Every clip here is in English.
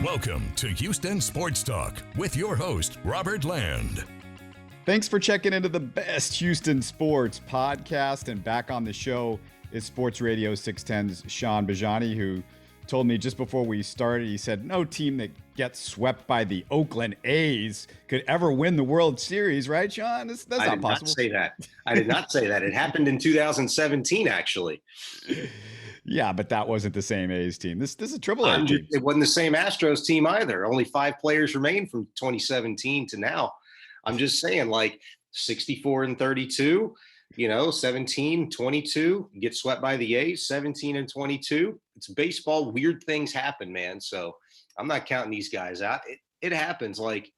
Welcome to Houston Sports Talk with your host, Robert Land. Thanks for checking into the best Houston sports podcast. And back on the show is Sports Radio 610's Shaun Bijani, who told me just before we started, he said, no team that gets swept by the Oakland A's could ever win the World Series, right, Shaun? That's not possible. I did not say that. I did not say that. It happened in 2017, actually. Yeah, but that wasn't the same A's team. This is a Triple A team. It wasn't the same Astros team either. Only 5 players remain from 2017 to now. I'm just saying, like 64 and 32, 17, 22, get swept by the A's, 17 and 22. It's baseball. Weird things happen, man. So I'm not counting these guys out. It happens. Like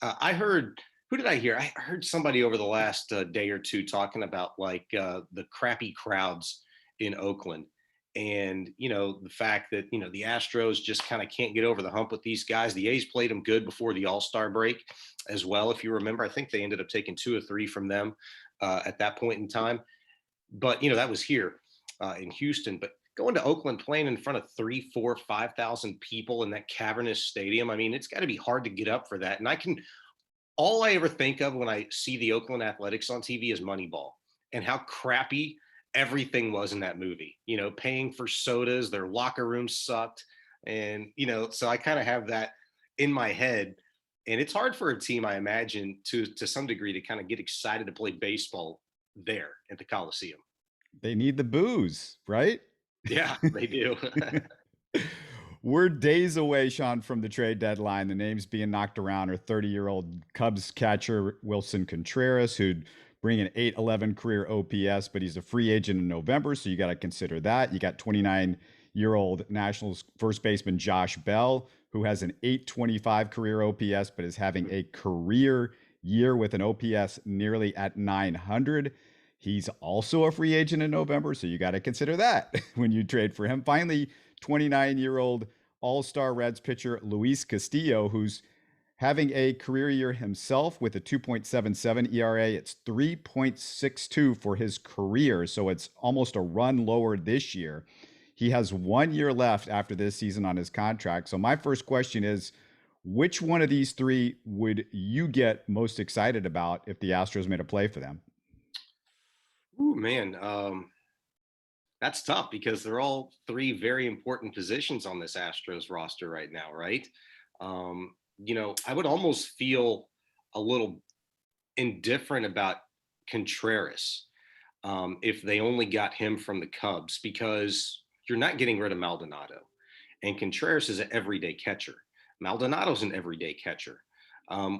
I heard, who did I hear? I heard somebody over the last day or two talking about like the crappy crowds in Oakland. And, the fact that, the Astros just kind of can't get over the hump with these guys. The A's played them good before the All-Star break as well. If you remember, I think they ended up taking 2 or 3 from them at that point in time. But, that was here in Houston. But going to Oakland, playing in front of 3, 4, 5,000 people in that cavernous stadium, I mean, it's got to be hard to get up for that. And all I ever think of when I see the Oakland Athletics on TV is Moneyball and how crappy everything was in that movie, paying for sodas, their locker room sucked. And, so I kind of have that in my head. And it's hard for a team, I imagine, to some degree to kind of get excited to play baseball there at the Coliseum. They need the booze, right? Yeah, they do. We're days away, Shaun, from the trade deadline. The names being knocked around are 30-year-old Cubs catcher Wilson Contreras, who'd bring an .811 career OPS, but he's a free agent in November, so you got to consider that. You got 29-year-old Nationals first baseman Josh Bell, who has an .825 career OPS, but is having a career year with an OPS nearly at 900. He's also a free agent in November, so you got to consider that when you trade for him. Finally, 29-year-old All-Star Reds pitcher Luis Castillo, who's having a career year himself with a 2.77 ERA. It's 3.62 for his career, so it's almost a run lower this year. He has 1 year left after this season on his contract. So my first question is, which one of these 3 would you get most excited about if the Astros made a play for them? Ooh, man. That's tough because they're all 3 very important positions on this Astros roster right now, right? I would almost feel a little indifferent about Contreras if they only got him from the Cubs, because you're not getting rid of Maldonado. And Contreras is an everyday catcher. Maldonado's an everyday catcher.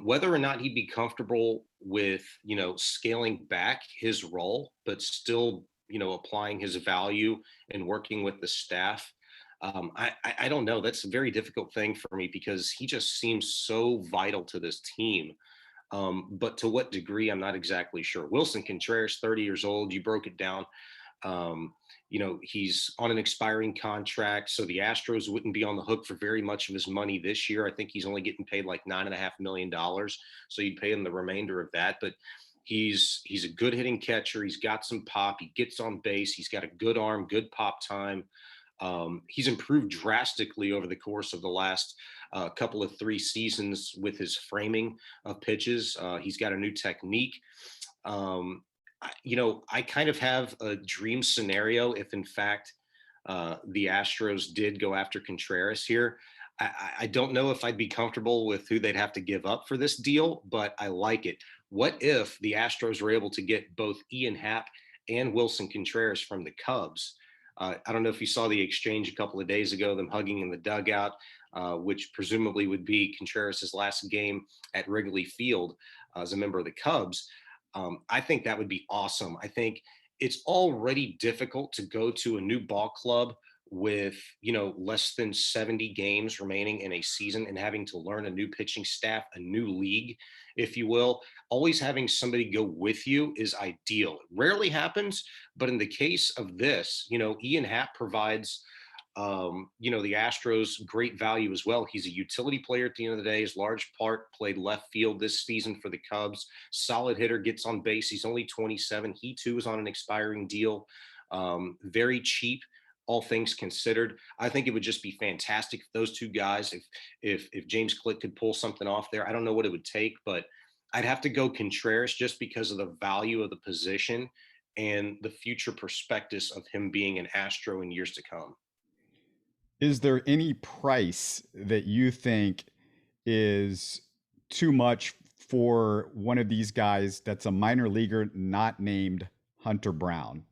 Whether or not he'd be comfortable with, scaling back his role, but still, applying his value and working with the staff, I don't know. That's a very difficult thing for me because he just seems so vital to this team. But to what degree, I'm not exactly sure. Wilson Contreras, 30 years old, you broke it down. He's on an expiring contract, so the Astros wouldn't be on the hook for very much of his money this year. I think he's only getting paid like $9.5 million. So you'd pay him the remainder of that. But he's a good hitting catcher. He's got some pop. He gets on base. He's got a good arm, good pop time. He's improved drastically over the course of the last couple of 3 seasons with his framing of pitches. He's got a new technique. I kind of have a dream scenario if, in fact, the Astros did go after Contreras here. I don't know if I'd be comfortable with who they'd have to give up for this deal, but I like it. What if the Astros were able to get both Ian Happ and Wilson Contreras from the Cubs? I don't know if you saw the exchange a couple of days ago, them hugging in the dugout, which presumably would be Contreras' last game at Wrigley Field as a member of the Cubs. I think that would be awesome. I think it's already difficult to go to a new ball club with, less than 70 games remaining in a season and having to learn a new pitching staff, a new league, if you will. Always having somebody go with you is ideal. It rarely happens, but in the case of this, Ian Happ provides, the Astros great value as well. He's a utility player at the end of the day. His large part played left field this season for the Cubs. Solid hitter, gets on base. He's only 27. He too is on an expiring deal. Very cheap. all things considered. I think it would just be fantastic if those two guys, if James Click could pull something off there. I don't know what it would take, but I'd have to go Contreras just because of the value of the position and the future prospectus of him being an Astro in years to come. Is there any price that you think is too much for one of these guys that's a minor leaguer not named Hunter Brown?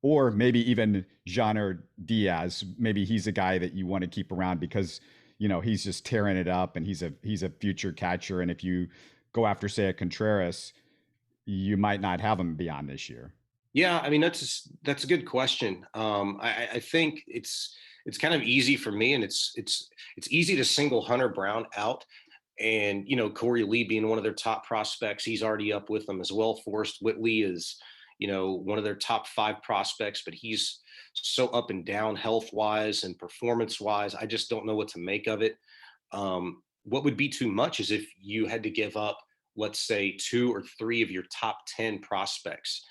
Or maybe even Jhonner Diaz. Maybe he's a guy that you want to keep around because, he's just tearing it up and he's a future catcher. And if you go after, say, a Contreras, you might not have him beyond this year. Yeah, I mean that's a good question. I think it's kind of easy for me, and it's easy to single Hunter Brown out, and Corey Lee being one of their top prospects, he's already up with them as well. Forrest Whitley is one of their top 5 prospects, but he's so up and down health wise and performance wise. I just don't know what to make of it. What would be too much is if you had to give up, let's say, 2 or 3 of your top 10 prospects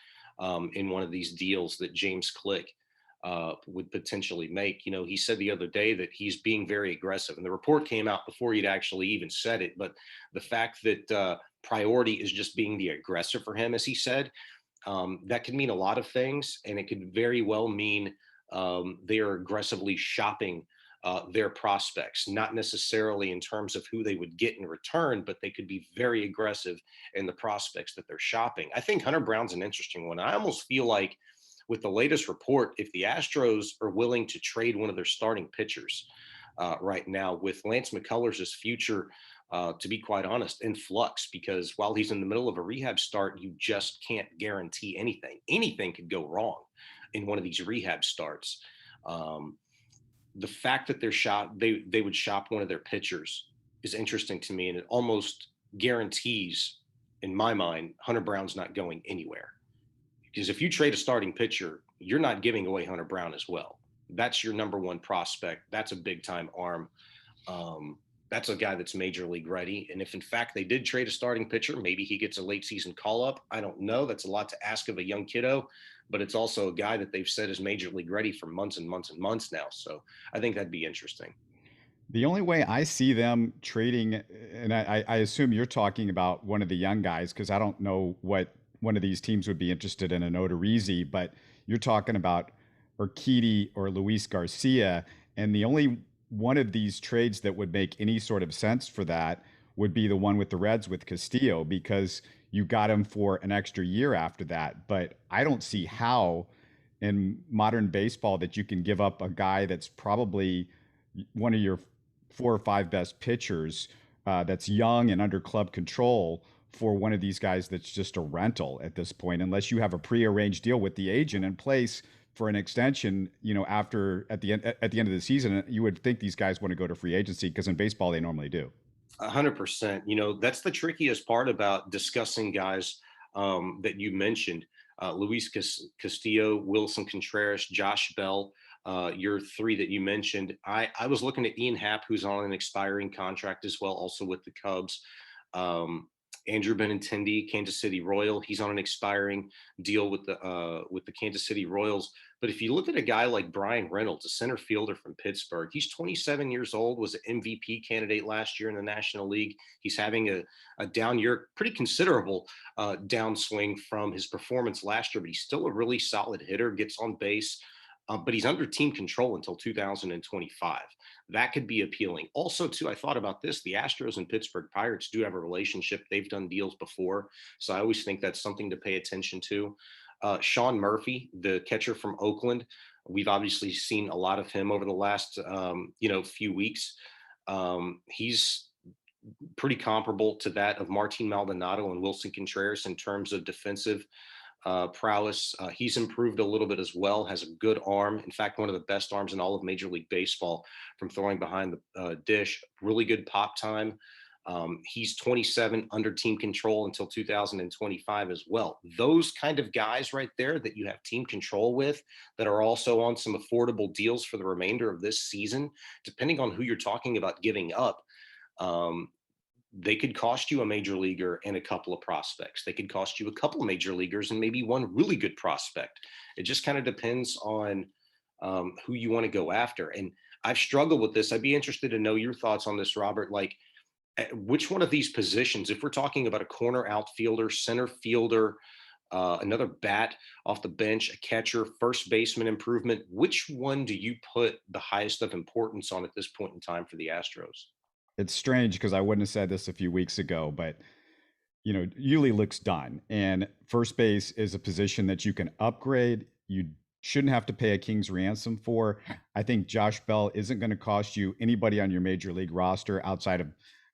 in one of these deals that James Click would potentially make. He said the other day that he's being very aggressive, and the report came out before he'd actually even said it. But the fact that priority is just being the aggressor for him, as he said, that could mean a lot of things, and it could very well mean they are aggressively shopping their prospects, not necessarily in terms of who they would get in return, but they could be very aggressive in the prospects that they're shopping. I think Hunter Brown's an interesting one. I almost feel like with the latest report, if the Astros are willing to trade one of their starting pitchers right now, with Lance McCullers' future, to be quite honest, in flux, because while he's in the middle of a rehab start, you just can't guarantee anything. Anything could go wrong in one of these rehab starts. The fact that they would shop one of their pitchers is interesting to me, and it almost guarantees, in my mind, Hunter Brown's not going anywhere. Because if you trade a starting pitcher, you're not giving away Hunter Brown as well. That's your number 1 prospect. That's a big time arm. That's a guy that's major league ready. And if in fact they did trade a starting pitcher, maybe he gets a late season call up. I don't know. That's a lot to ask of a young kiddo, but it's also a guy that they've said is major league ready for months and months and months now. So I think that'd be interesting. The only way I see them trading, and I assume you're talking about one of the young guys, because I don't know what one of these teams would be interested in an Odorizzi, but you're talking about Urquidy or Luis Garcia. And the only one of these trades that would make any sort of sense for that would be the one with the Reds with Castillo, because you got him for an extra year after that. But I don't see how in modern baseball that you can give up a guy that's probably one of your 4 or 5 best pitchers that's young and under club control for one of these guys that's just a rental at this point, unless you have a prearranged deal with the agent in place for an extension, after at the end of the season. You would think these guys want to go to free agency, because in baseball they normally do. 100%. That's the trickiest part about discussing guys that you mentioned. Luis Castillo, Wilson Contreras, Josh Bell, your 3 that you mentioned. I was looking at Ian Happ, who's on an expiring contract as well, also with the Cubs. Andrew Benintendi, Kansas City Royal. He's on an expiring deal with the Kansas City Royals. But if you look at a guy like Brian Reynolds, a center fielder from Pittsburgh, he's 27 years old, was an MVP candidate last year in the National League. He's having a down year, pretty considerable downswing from his performance last year, but he's still a really solid hitter, gets on base. But he's under team control until 2025. That could be appealing. Also, too, I thought about this. The Astros and Pittsburgh Pirates do have a relationship. They've done deals before. So I always think that's something to pay attention to. Sean Murphy, the catcher from Oakland, we've obviously seen a lot of him over the last, few weeks. He's pretty comparable to that of Martin Maldonado and Wilson Contreras in terms of defensive prowess. He's improved a little bit as well, has a good arm. In fact, one of the best arms in all of Major League Baseball from throwing behind the dish. Really good pop time. He's 27, under team control until 2025 as well. Those kind of guys right there that you have team control with, that are also on some affordable deals for the remainder of this season, depending on who you're talking about giving up. They could cost you a major leaguer and a couple of prospects. They could cost you a couple of major leaguers and maybe one really good prospect. It just kind of depends on who you want to go after. And I've struggled with this. I'd be interested to know your thoughts on this, Robert. Like, which one of these positions, if we're talking about a corner outfielder, center fielder, another bat off the bench, a catcher, first baseman improvement, which one do you put the highest of importance on at this point in time for the Astros? It's strange because I wouldn't have said this a few weeks ago, but Yuli looks done. And first base is a position that you can upgrade. You shouldn't have to pay a king's ransom for. I think Josh Bell isn't going to cost you anybody on your major league roster outside of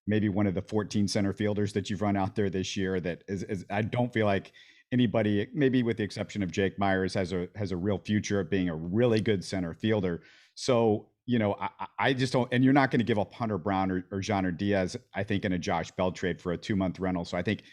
maybe one of the 14 center fielders that you've run out there this year. That is I don't feel like anybody, maybe with the exception of Jake Myers, has a real future of being a really good center fielder. So, I just don't, and you're not going to give up Hunter Brown or Jean Diaz, I think, in a Josh Bell trade for a 2-month rental. So I think,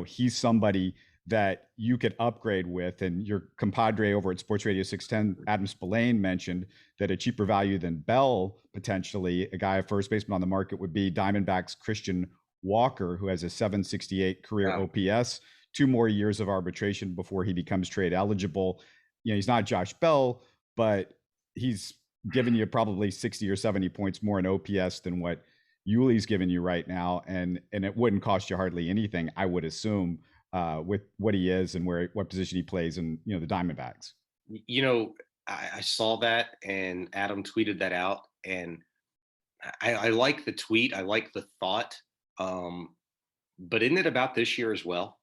he's somebody that you could upgrade with. And your compadre over at Sports Radio 610, Adam Spillane, mentioned that a cheaper value than Bell, potentially, a guy, a first baseman on the market, would be Diamondbacks Christian Walker, who has a 768 career OPS, 2 more years of arbitration before he becomes trade eligible. He's not Josh Bell, but he's giving you probably 60 or 70 points more in OPS than what Yuli's giving you right now. And it wouldn't cost you hardly anything, I would assume, with what he is and what position he plays in, the Diamondbacks. I saw that, and Adam tweeted that out, and I like the tweet. I like the thought. But isn't it about this year as well?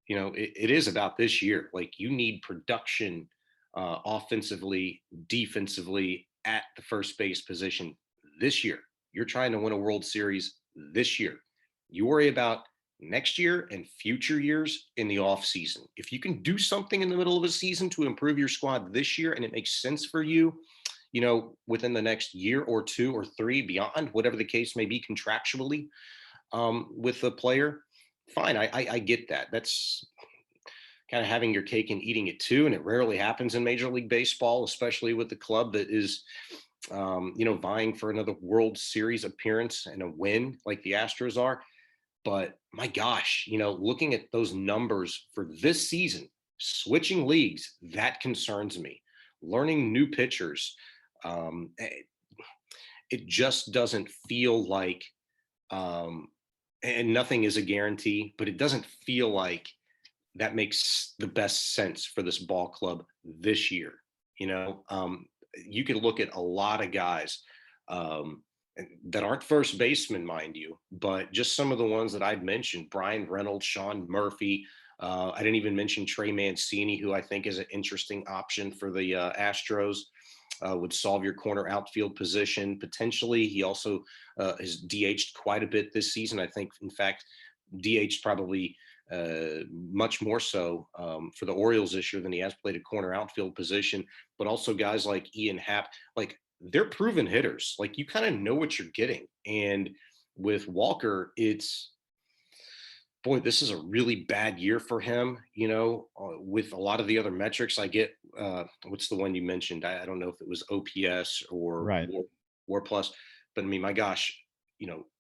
It is about this year. Like, you need production offensively, defensively at the first base position this year. You're trying to win a World Series this year. You worry about next year and future years in the off season. If you can do something in the middle of a season to improve your squad this year, and it makes sense for you, within the next year or 2 or 3 beyond, whatever the case may be contractually, with the player, fine. I get that. That's kind of having your cake and eating it too. And it rarely happens in Major League Baseball, especially with the club that is, vying for another World Series appearance and a win like the Astros are. But my gosh, looking at those numbers for this season, switching leagues, that concerns me. Learning new pitchers, it just doesn't feel like, and nothing is a guarantee, but it doesn't feel like that makes the best sense for this ball club this year. You could look at a lot of guys that aren't first basemen, mind you, but just some of the ones that I'd mentioned: Brian Reynolds, Sean Murphy. I didn't even mention Trey Mancini, who I think is an interesting option for the Astros. Would solve your corner outfield position potentially. He also has DH'd quite a bit this season. I think, in fact, DH'd probably much more so for the Orioles this year than he has played a corner outfield position. But also guys like Ian Happ, like, they're proven hitters. Like, you kind of know what you're getting. And with Walker, it's, boy, this is a really bad year for him, with a lot of the other metrics. I get, what's the one you mentioned? I don't know if it was OPS or right. WAR plus, but I mean, my gosh,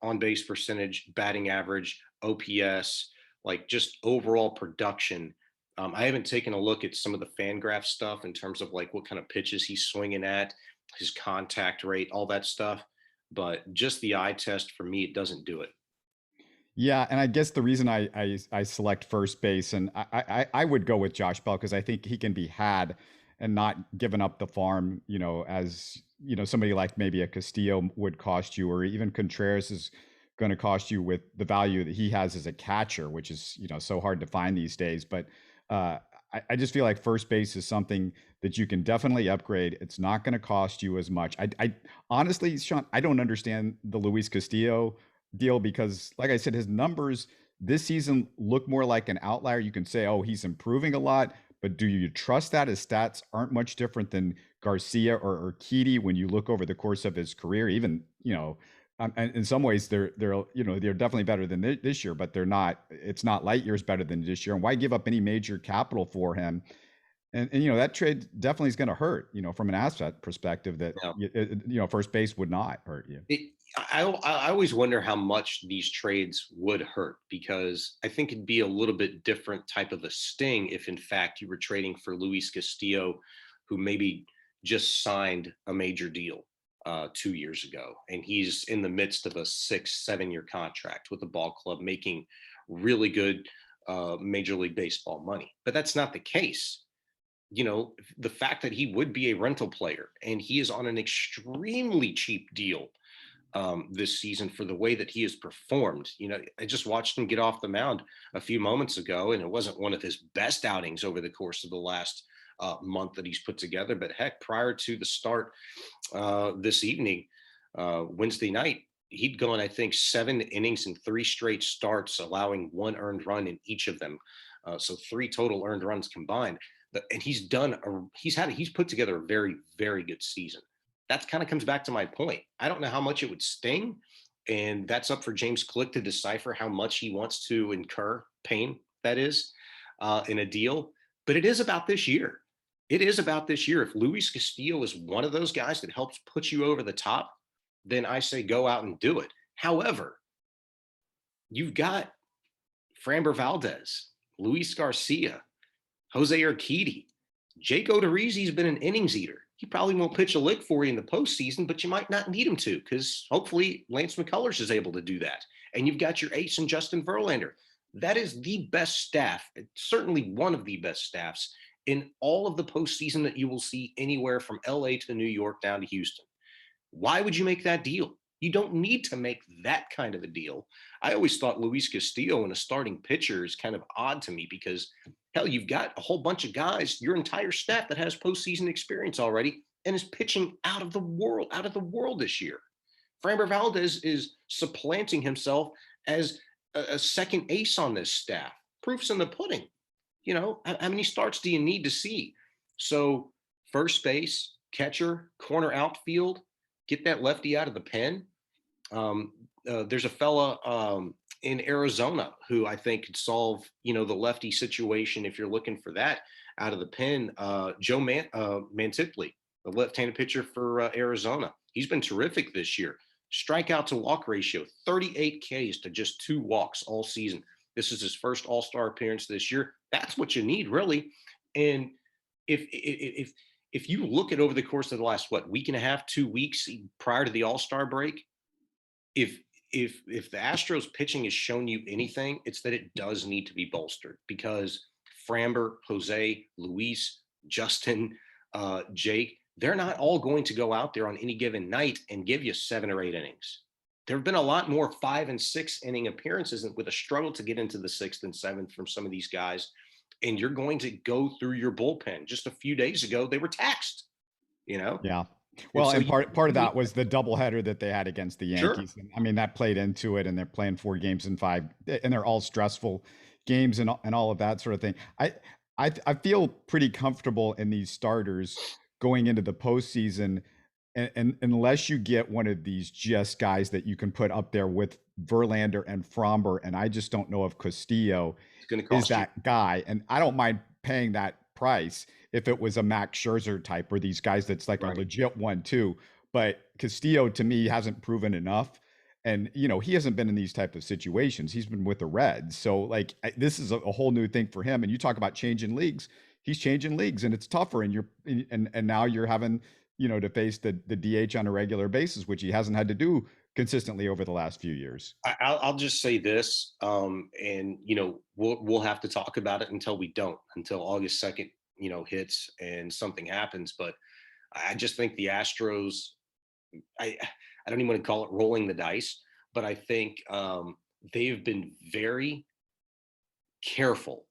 on base percentage, batting average, OPS, like, just overall production. I haven't taken a look at some of the FanGraph stuff in terms of like what kind of pitches he's swinging at, his contact rate, all that stuff. But just the eye test, for me, it doesn't do it. Yeah, and I guess the reason I select first base, and I would go with Josh Bell, because I think he can be had and not given up the farm, as somebody like maybe a Castillo would cost you, or even Contreras is going to cost you with the value that he has as a catcher, which is so hard to find these days. But I just feel like first base is something that you can definitely upgrade. It's not going to cost you as much. I honestly, Shaun, I don't understand the Luis Castillo deal, because, like I said, his numbers this season look more like an outlier. You can say, oh, he's improving a lot, but do you trust that? His stats aren't much different than Garcia or Urquidy when you look over the course of his career. Even, and in some ways they're definitely better than this year, but they're not. It's not light years better than this year. And why give up any major capital for him? And that trade definitely is going to hurt, from an asset perspective, that, first base would not hurt you. I always wonder how much these trades would hurt, because I think it'd be a little bit different type of a sting if, in fact, you were trading for Luis Castillo, who maybe just signed a major deal 2 years ago, and he's in the midst of a 6-7 year contract with the ball club, making really good Major League Baseball money. But that's not the case. The fact that he would be a rental player and he is on an extremely cheap deal this season for the way that he has performed. I just watched him get off the mound a few moments ago, and it wasn't one of his best outings over the course of the last month that he's put together. But heck, prior to the start this evening, Wednesday night, he'd gone, I think, 7 innings and 3 straight starts, allowing 1 earned run in each of them. So 3 total earned runs combined. And he's put together a very, very good season. That kind of comes back to my point. I don't know how much it would sting, and that's up for James Click to decipher how much he wants to incur pain, that is, in a deal. But it is about this year. It is about this year. If Luis Castillo is one of those guys that helps put you over the top, then I say go out and do it. However, you've got Framber Valdez, Luis Garcia, Jose Urquidy. Jake Odorizzi's been an innings eater. He probably won't pitch a lick for you in the postseason, but you might not need him to, because hopefully Lance McCullers is able to do that. And you've got your ace in Justin Verlander. That is the best staff, certainly one of the best staffs in all of the postseason that you will see anywhere from LA to New York down to Houston. Why would you make that deal? You don't need to make that kind of a deal. I always thought Luis Castillo in a starting pitcher is kind of odd to me because, hell, you've got a whole bunch of guys, your entire staff that has postseason experience already and is pitching out of the world this year. Framber Valdez is supplanting himself as a second ace on this staff. Proof's in the pudding. How many starts do you need to see? So first base, catcher, corner outfield, get that lefty out of the pen. There's a fella in Arizona who I think could solve, the lefty situation if you're looking for that out of the pen. Joe Mantiply, the left-handed pitcher for Arizona. He's been terrific this year. Strikeout to walk ratio, 38 Ks to just 2 walks all season. This is his first All-Star appearance this year. That's what you need, really. And if you look at over the course of the last, week and a half, 2 weeks prior to the All-Star break, if the Astros pitching has shown you anything, it's that it does need to be bolstered, because Framber, Jose, Luis, Justin, Jake, they're not all going to go out there on any given night and give you 7 or 8 innings. There have been a lot more 5 and 6 inning appearances with a struggle to get into the 6th and 7th from some of these guys. And you're going to go through your bullpen. Just a few days ago, they were taxed, Yeah. Well, and part of that was the doubleheader that they had against the Yankees. Sure. I mean, that played into it, and they're playing 4 games in 5, and they're all stressful games and all of that sort of thing. I feel pretty comfortable in these starters going into the postseason, and unless you get one of these just guys that you can put up there with Verlander and Fromber, and I just don't know if Castillo is that guy. And I don't mind paying that price if it was a Max Scherzer type, or these guys that's like Right. a legit 1-2. But Castillo, to me, hasn't proven enough. And, he hasn't been in these type of situations. He's been with the Reds. So this is a whole new thing for him. And you talk about changing leagues. He's changing leagues, and it's tougher. And now you're having, to face the DH on a regular basis, which he hasn't had to do consistently over the last few years. I'll just say this, and we'll have to talk about it until August 2nd, hits and something happens. But I just think the Astros, I don't even want to call it rolling the dice, but I think they've been very careful.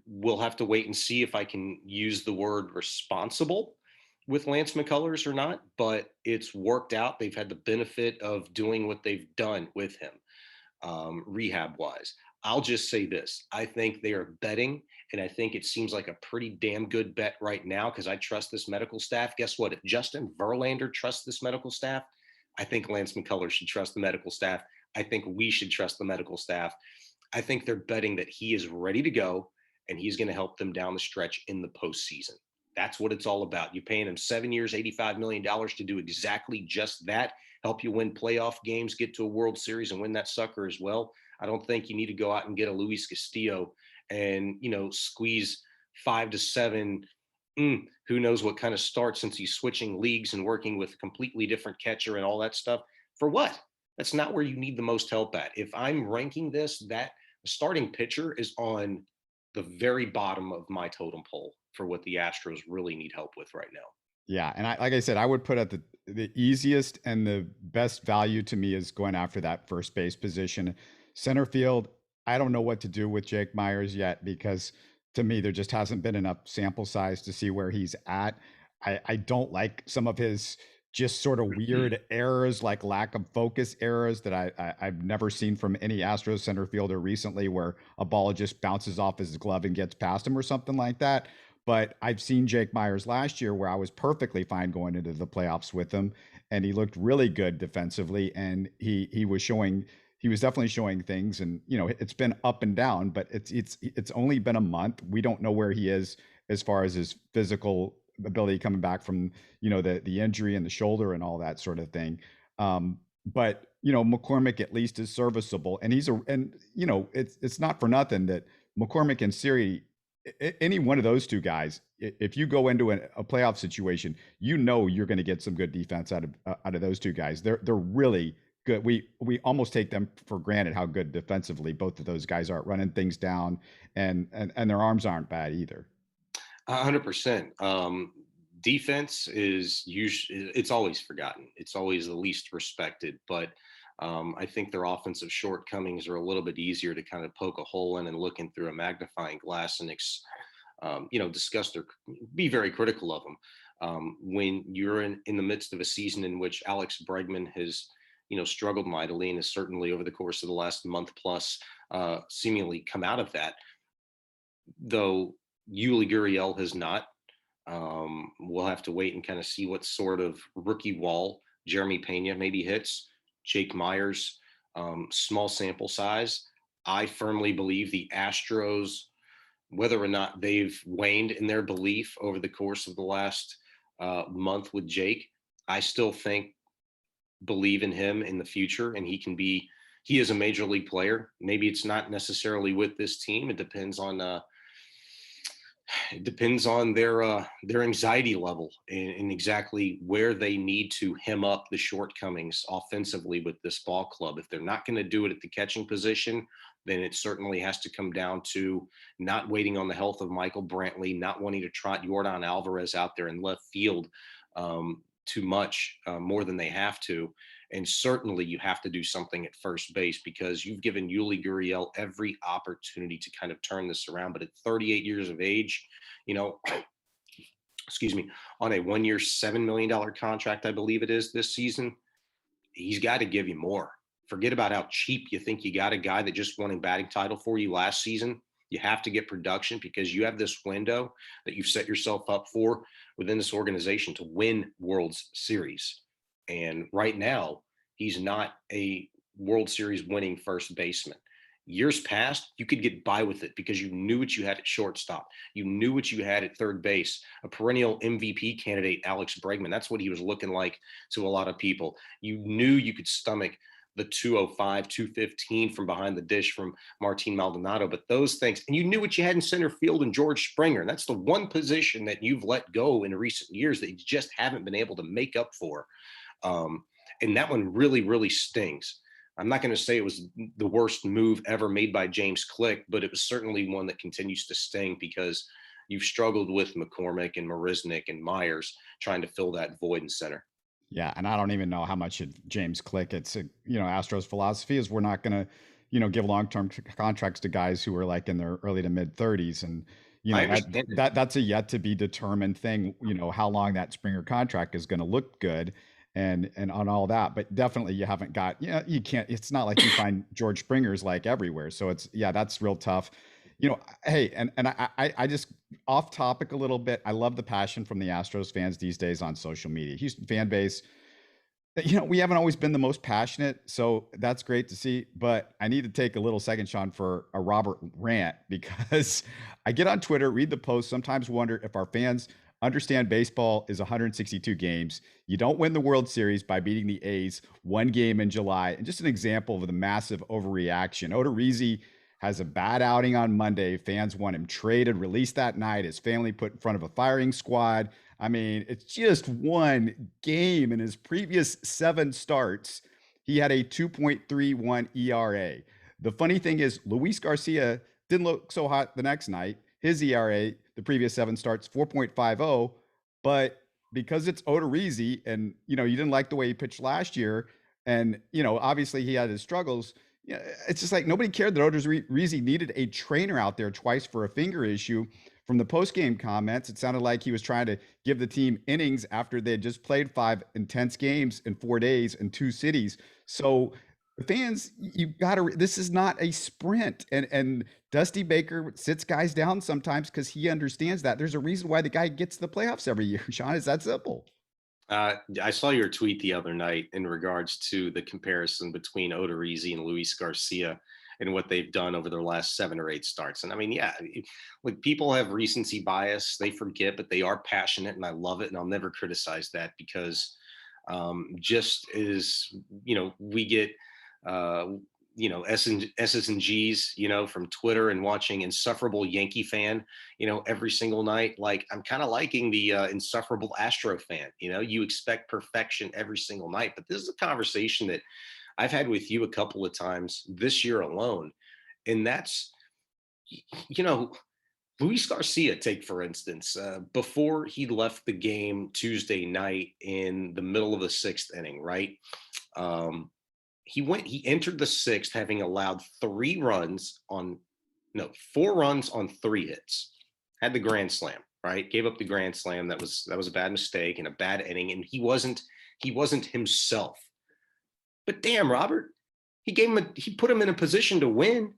We'll have to wait and see if I can use the word responsible with Lance McCullers or not, but it's worked out. They've had the benefit of doing what they've done with him rehab wise. I'll just say this. I think they are betting, and I think it seems like a pretty damn good bet right now, because I trust this medical staff. Guess what? If Justin Verlander trusts this medical staff, I think Lance McCullers should trust the medical staff. I think we should trust the medical staff. I think they're betting that he is ready to go, and he's going to help them down the stretch in the postseason. That's what it's all about. You're paying him 7 years, $85 million to do exactly just that, help you win playoff games, get to a World Series, and win that sucker as well. I don't think you need to go out and get a Luis Castillo and, squeeze 5 to 7 Who knows what kind of start, since he's switching leagues and working with a completely different catcher and all that stuff. For what? That's not where you need the most help at. If I'm ranking this, that starting pitcher is on the very bottom of my totem pole for what the Astros really need help with right now. Yeah, and like I said, I would put at the easiest and the best value to me is going after that first base position. Center field, I don't know what to do with Jake Myers yet because to me there just hasn't been enough sample size to see where he's at. I don't like some of his just sort of weird errors, like lack of focus errors that I've never seen from any Astros center fielder recently, where a ball just bounces off his glove and gets past him or something like that. But I've seen Jake Myers last year where I was perfectly fine going into the playoffs with him, and he looked really good defensively, and he was definitely showing things. And it's been up and down, but it's only been a month. We don't know where he is as far as his physical ability coming back from the injury and the shoulder and all that sort of thing. But McCormick at least is serviceable, and it's not for nothing that McCormick and Siri, any one of those two guys, if you go into a playoff situation, you're going to get some good defense out of those two guys. They're really good. We almost take them for granted how good defensively both of those guys are, running things down, and their arms aren't bad either. 100%. Defense is usually, it's always forgotten. It's always the least respected, but I think their offensive shortcomings are a little bit easier to kind of poke a hole in and look in through a magnifying glass and discuss be very critical of them. When you're in the midst of a season in which Alex Bregman has struggled mightily and has certainly over the course of the last month plus seemingly come out of that, though Yuli Gurriel has not. We'll have to wait and kind of see what sort of rookie wall Jeremy Pena maybe hits. Jake Myers, small sample size. I firmly believe the Astros, whether or not they've waned in their belief over the course of the last month with Jake, I still believe in him in the future, and he is a major league player. Maybe it's not necessarily with this team. It depends on their anxiety level and exactly where they need to hem up the shortcomings offensively with this ball club. If they're not going to do it at the catching position, then it certainly has to come down to not waiting on the health of Michael Brantley, not wanting to trot Yordan Alvarez out there in left field too much, more than they have to. And certainly you have to do something at first base because you've given Yuli Gurriel every opportunity to kind of turn this around. But at 38 years of age, excuse me, on a 1 year, $7 million contract, I believe it is this season, he's got to give you more. Forget about how cheap you think you got a guy that just won a batting title for you last season. You have to get production because you have this window that you've set yourself up for within this organization to win World Series. And right now, he's not a World Series winning first baseman. Years past, you could get by with it because you knew what you had at shortstop. You knew what you had at third base. A perennial MVP candidate, Alex Bregman. That's what he was looking like to a lot of people. You knew you could stomach the 205, 215 from behind the dish from Martin Maldonado. But those things, and you knew what you had in center field in George Springer. And that's the one position that you've let go in recent years that you just haven't been able to make up for. And that one really, really stings. I'm not going to say it was the worst move ever made by James Click, but it was certainly one that continues to sting because you've struggled with McCormick and Marisnick and Myers trying to fill that void in center. Yeah, and I don't even know how much James Click. It's Astros philosophy is we're not going to give long-term contracts to guys who are like in their early to mid 30s, and that's a yet to be determined thing. How long that Springer contract is going to look good. And on all that, but definitely you haven't got, you can't, it's not like you find George Springer's like everywhere. So that's real tough, hey, and I just off topic a little bit. I love the passion from the Astros fans these days on social media. Houston fan base, we haven't always been the most passionate, so that's great to see, but I need to take a little second, Shaun, for a Robert rant because I get on Twitter, read the posts, sometimes wonder if our fans understand baseball is 162 games. You don't win the World Series by beating the A's one game in July. And just an example of the massive overreaction. Odorizzi has a bad outing on Monday. Fans want him traded, released that night. His family put in front of a firing squad. I mean, it's just one game. In his previous 7 starts, he had a 2.31 ERA. The funny thing is, Luis Garcia didn't look so hot the next night. His ERA, the previous 7 starts, 4.50. But because it's Odorizzi, and you didn't like the way he pitched last year, and obviously he had his struggles. Yeah, it's just like nobody cared that Odorizzi needed a trainer out there twice for a finger issue. From the post-game comments, it sounded like he was trying to give the team innings after they had just played 5 intense games in 4 days in 2 cities. So the fans, you got to. This is not a sprint, and Dusty Baker sits guys down sometimes because he understands that. There's a reason why the guy gets to the playoffs every year. Shaun, it's that simple. I saw your tweet the other night in regards to the comparison between Odorizzi and Luis Garcia and what they've done over their last 7 or 8 starts. And I mean, yeah, like people have recency bias, they forget, but they are passionate, and I love it. And I'll never criticize that because just as, we get, S's and G's, from Twitter and watching insufferable Yankee fan, every single night. Like I'm kind of liking the insufferable Astro fan. You expect perfection every single night, but this is a conversation that I've had with you a couple of times this year alone, and that's, Luis Garcia, take for instance, before he left the game Tuesday night in the middle of the 6th inning, right? He entered the 6th having allowed 4 runs on 3 hits, had the grand slam, right? Gave up the grand slam. That was a bad mistake and a bad inning. And he wasn't himself. But damn, Robert, he put him in a position to win.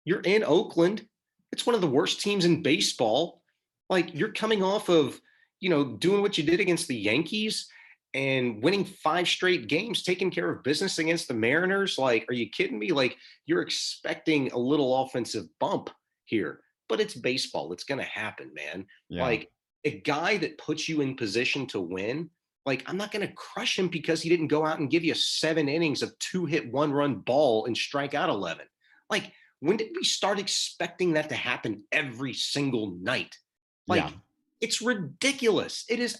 You're in Oakland. It's one of the worst teams in baseball. Like you're coming off of, doing what you did against the Yankees and winning 5 straight games, taking care of business against the Mariners. Like, are you kidding me? Like you're expecting a little offensive bump here, but it's baseball. It's going to happen, man. Yeah. Like a guy that puts you in position to win, like I'm not going to crush him because he didn't go out and give you 7 innings of 2-hit 1-run ball and strike out 11. Like, when did we start expecting that to happen every single night? Like, It's ridiculous. It is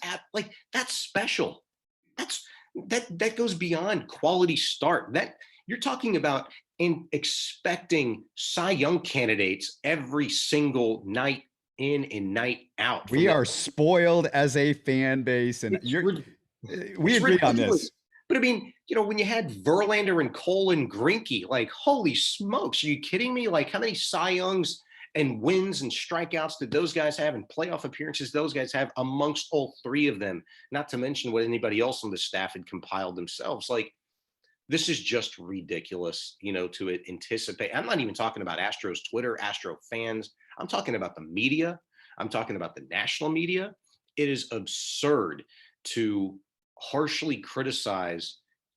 that's special. That goes beyond quality start. That you're talking about in expecting Cy Young candidates every single night in and night out. We are spoiled as a fan base, and we agree on this. But I mean, when you had Verlander and Cole and Greinke, like, holy smokes, are you kidding me? Like, how many Cy Youngs and wins and strikeouts did those guys have, and playoff appearances those guys have amongst all 3 of them? Not to mention what anybody else on the staff had compiled themselves. Like, this is just ridiculous, to anticipate. I'm not even talking about Astros Twitter, Astro fans. I'm talking about the media. I'm talking about the national media. It is absurd to harshly criticize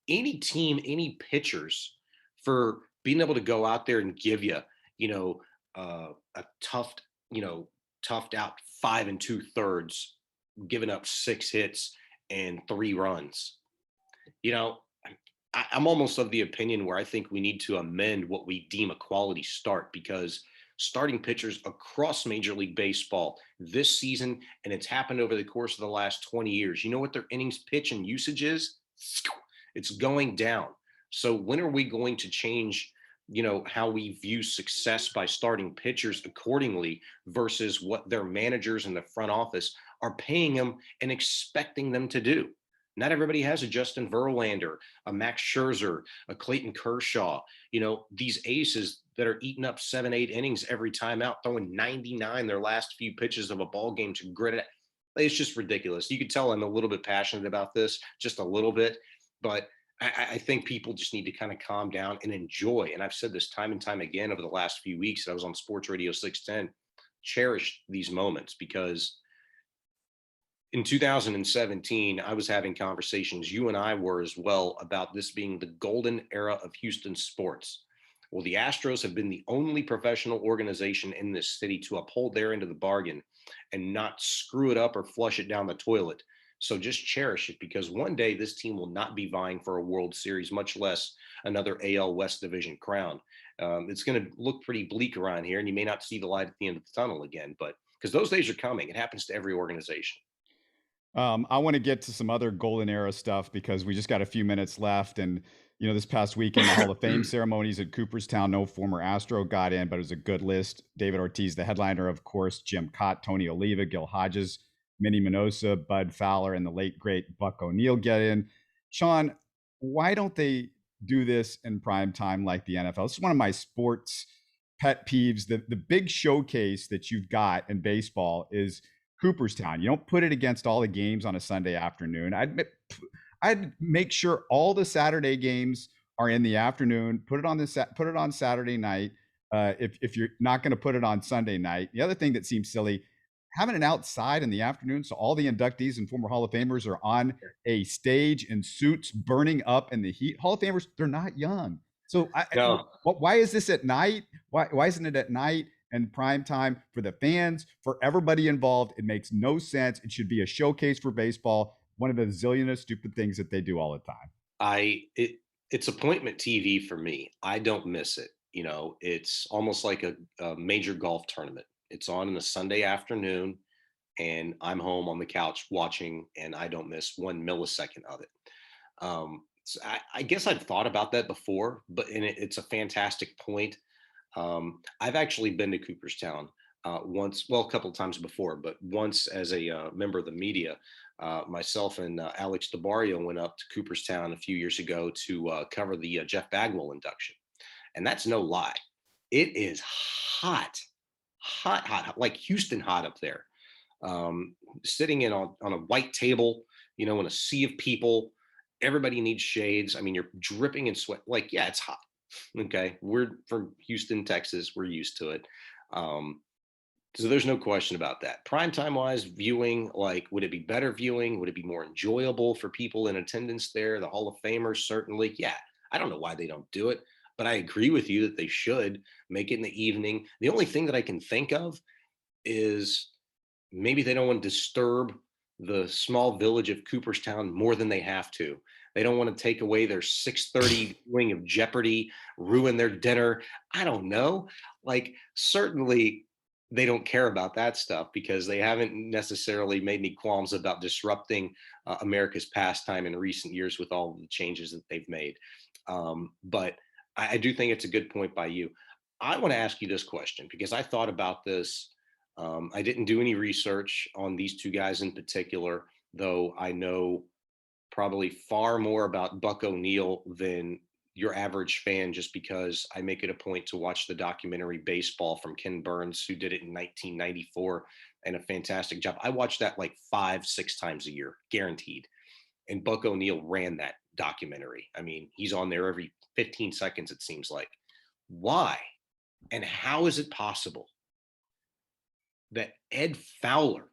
any team, any pitchers for being able to go out there and give you, a toughed out 5 2/3, giving up 6 hits and 3 runs. I'm almost of the opinion where I think we need to amend what we deem a quality start, because starting pitchers across Major League Baseball this season, and it's happened over the course of the last 20 years. You know what their innings pitch and usage is? It's going down. So when are we going to change, how we view success by starting pitchers accordingly versus what their managers in the front office are paying them and expecting them to do? Not everybody has a Justin Verlander, a Max Scherzer, a Clayton Kershaw, these aces that are eating up 7-8 innings every time out, throwing 99 their last few pitches of a ball game to grit it. It's just ridiculous. You could tell I'm a little bit passionate about this, just a little bit, but I think people just need to kind of calm down and enjoy. And I've said this time and time again over the last few weeks that I was on Sports Radio 610, cherish these moments, because in 2017, I was having conversations, you and I were as well, about this being the golden era of Houston sports. Well, the Astros have been the only professional organization in this city to uphold their end of the bargain and not screw it up or flush it down the toilet So just cherish it, because one day this team will not be vying for a World Series, much less another AL West Division crown. It's going to look pretty bleak around here, and you may not see the light at the end of the tunnel again, but because those days are coming. It happens to every organization. I want to get to some other golden era stuff because we just got a few minutes left. And, this past weekend, the Hall of Fame ceremonies at Cooperstown, no former Astro got in, but it was a good list. David Ortiz, the headliner, of course, Jim Cott, Tony Oliva, Gil Hodges, Minnie Minosa, Bud Fowler, and the late, great Buck O'Neill get in. Shaun, why don't they do this in prime time like the NFL? This is one of my sports pet peeves. The big showcase that you've got in baseball is Cooperstown. You don't put it against all the games on a Sunday afternoon. I'd make sure all the Saturday games are in the afternoon. Put it on Saturday night. If you're not going to put it on Sunday night. The other thing that seems silly, having it outside in the afternoon, so all the inductees and former Hall of Famers are on a stage in suits, burning up in the heat. Hall of Famers, they're not young. So No. why is this at night? Why isn't it at night and prime time for the fans, for everybody involved? It makes no sense. It should be a showcase for baseball. One of the zillion of stupid things that they do all the time. It's appointment TV for me. I don't miss it. It's almost like a major golf tournament. It's on a Sunday afternoon, and I'm home on the couch watching, and I don't miss 1 millisecond of it. So I guess I've thought about that before, but it's a fantastic point. I've actually been to Cooperstown once, well, a couple of times before, but once as a member of the media. Myself and Alex DeBarrio went up to Cooperstown a few years ago to cover the Jeff Bagwell induction. And that's no lie. It is hot, hot, hot, hot, like Houston hot up there. Sitting on a white table, in a sea of people. Everybody needs shades. I mean, you're dripping in sweat. Like, yeah, it's hot. Okay. We're from Houston, Texas. We're used to it. So there's no question about that. Primetime wise, viewing, like, would it be better viewing? Would it be more enjoyable for people in attendance there? The Hall of Famers, certainly. Yeah. I don't know why they don't do it, but I agree with you that they should make it in the evening. The only thing that I can think of is maybe they don't want to disturb the small village of Cooperstown more than they have to. They don't want to take away their 6:30 viewing of Jeopardy, ruin their dinner. I don't know. Like, certainly they don't care about that stuff because they haven't necessarily made any qualms about disrupting America's pastime in recent years with all of the changes that they've made. But I do think it's a good point by you. I want to ask you this question because I thought about this. I didn't do any research on these two guys in particular, though I know probably far more about Buck O'Neill than your average fan, just because I make it a point to watch the documentary Baseball from Ken Burns, who did it in 1994, and a fantastic job. I watch that like 5-6 times a year, guaranteed. And Buck O'Neill ran that documentary. I mean, he's on there every 15 seconds, it seems like. Why and how is it possible that Ed Fowler,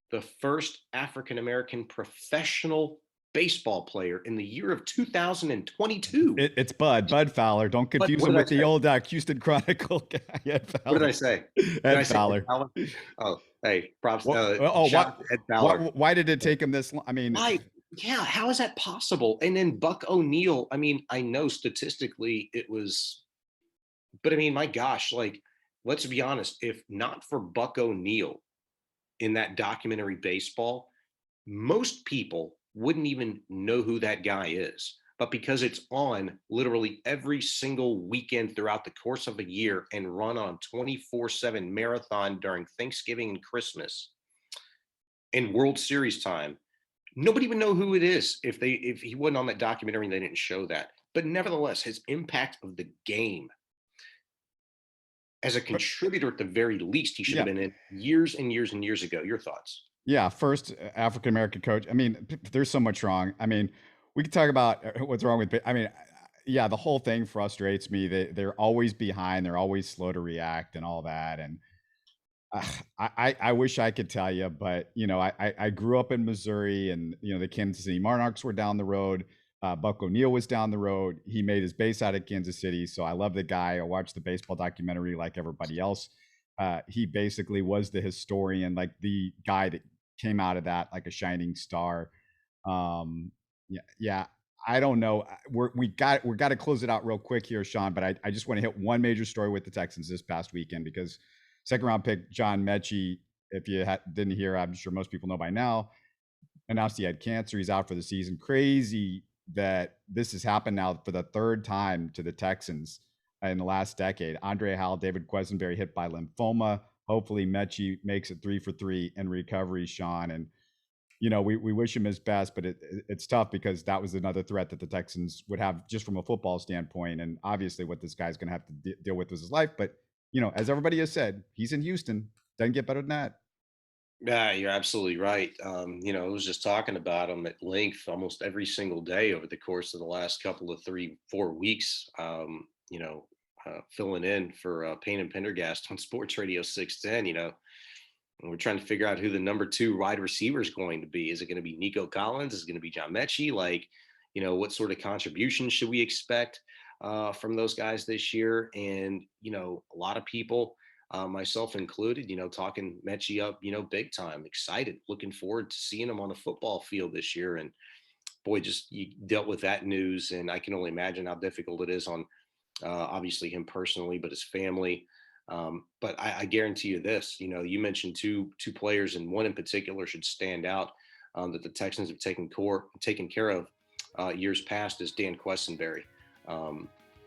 the first African-American professional baseball player in the year of 2022. It's Bud Fowler. Don't confuse him with the old Houston Chronicle guy. Ed Fowler. What did I say? Ed Fowler. Oh, hey, props. Ed Fowler. Why did it take him this long? I mean, yeah, how is that possible? And then Buck O'Neill, I mean, I know statistically it was, but I mean, my gosh, like, let's be honest, if not for Buck O'Neill in that documentary Baseball, most people wouldn't even know who that guy is. But because it's on literally every single weekend throughout the course of a year and run on 24/7 marathon during Thanksgiving and Christmas and World Series time, nobody would know who it is if he wasn't on that documentary and they didn't show that. But nevertheless, his impact of the game as a contributor at the very least, he should have been in years and years and years ago. Your thoughts? Yeah, first African-American coach. I mean, there's so much wrong. I mean, we could talk about what's wrong with, I mean, yeah, the whole thing frustrates me. They're always behind. They're always slow to react and all that. And I wish I could tell you, but I grew up in Missouri, and the Kansas City Monarchs were down the road. Buck O'Neill was down the road. He made his base out of Kansas City, so I love the guy. I watched the baseball documentary like everybody else. He basically was the historian, like the guy that came out of that like a shining star. Yeah. I don't know. We got to close it out real quick here, Shaun. But I just want to hit one major story with the Texans this past weekend, because second round pick John Metchie, if you didn't hear, I'm sure most people know by now, announced he had cancer. He's out for the season. Crazy that this has happened now for the third time to the Texans in the last decade. Andre Howell, David Quesenberry hit by lymphoma. Hopefully Metchie makes it 3 for 3 in recovery, Shaun. And, we wish him his best, but it's tough because that was another threat that the Texans would have just from a football standpoint. And obviously what this guy's going to have to deal with was his life. But, as everybody has said, he's in Houston. Doesn't get better than that. Yeah, you're absolutely right. I was just talking about him at length almost every single day over the course of the last couple of 3-4 weeks. Filling in for Payne and Pendergast on Sports Radio 610. And we're trying to figure out who the number 2 wide receiver is going to be. Is it going to be Nico Collins? Is it going to be John Metchie? What sort of contributions should we expect from those guys this year? And a lot of people, myself included, talking Metchie up, big time, excited, looking forward to seeing him on the football field this year. And boy, just you dealt with that news, and I can only imagine how difficult it is on obviously him personally, but his family. But I guarantee you this, you mentioned two players, and one in particular should stand out that the Texans have taken care of years past, is Dan Quesenberry.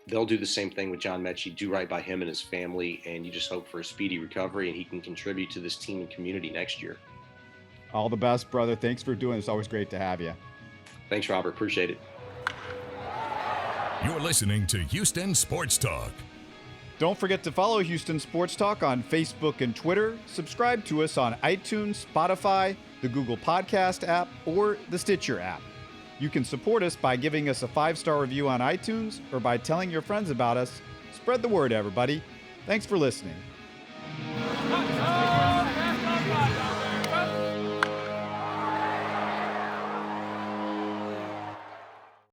They'll do the same thing with John Metchie, do right by him and his family, and you just hope for a speedy recovery and he can contribute to this team and community next year. All the best, brother. Thanks for doing this. Always great to have you. Thanks, Robert. Appreciate it. You're listening to Houston Sports Talk. Don't forget to follow Houston Sports Talk on Facebook and Twitter. Subscribe to us on iTunes, Spotify, the Google Podcast app, or the Stitcher app. You can support us by giving us a 5-star review on iTunes or by telling your friends about us. Spread the word, everybody. Thanks for listening.